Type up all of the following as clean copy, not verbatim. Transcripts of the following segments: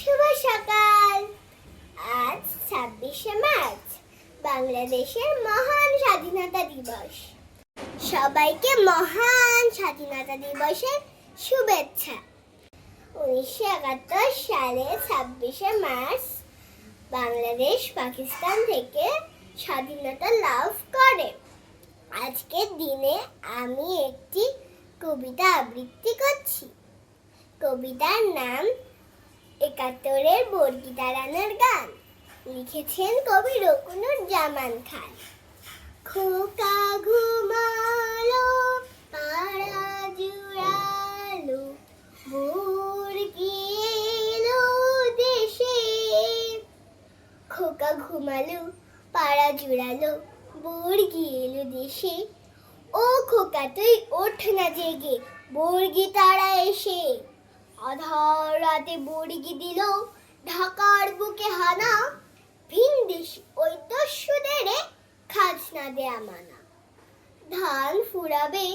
শুভ সকাল। আজ 26শে মার্চ, বাংলাদেশের মহান স্বাধীনতা দিবস। সবাইকে মহান স্বাধীনতা দিবসের শুভেচ্ছা। 1971 সালে 26শে মার্চ বাংলাদেশ পাকিস্তান থেকে স্বাধীনতা লাভ করে। আজকের দিনে আমি একটি কবিতা আবৃত্তি করছি। কবিতার নাম 71-এর বর্গি তাড়ানোর গান। লিখেছেন কবি রুকনুজ্জামান খান। খোকা ঘুমালো, পাড়া জুড়ালো, বর্গি এলো দেশে। খোকা ঘুমালো, পাড়া জুড়ালো, বর্গি এলো দেশে। ও খোকা তুই ওঠ না জেগে, বর্গি তারা এসে। আধার রাতে বর্গি দিল ঢাকার বুকে হানা। ভিনদেশ ওই দস্যুদের খাজনা দেয়া মানা। ধান ফুরাবে,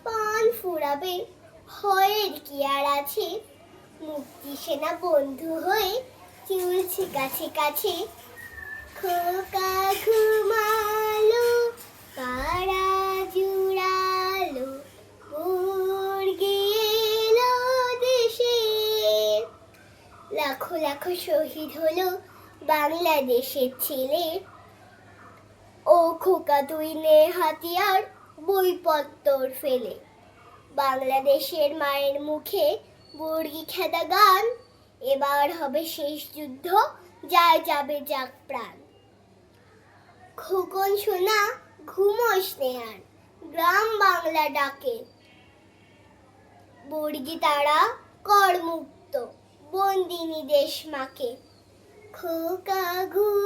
পান ফুরাবে, ভয়ের কি আর আছে। মুক্তি সেনা বন্ধু হয়ে চলছে কাছে কাছে। খোকা ঘুমালো, পাড়া জুড়ালো, বর্গি এলো দেশে। লাখো লাখো শহীদ হলো বাংলাদেশের ছেলে। ও খোকা তুই নে হাতিয়ার, বইপত্তর ফেলে। বাংলাদেশের মায়ের মুখে বর্গি খেদা গান। এবার হবে শেষ যুদ্ধ, যায় যাবে যাক প্রাণ। খোকন সোনা ঘুমোস নে আর, গ্রাম বাংলা ডাকে। বর্গি তারা কর মুক্ত, বন্দিনী দেশ মাকে। খোকা ঘুম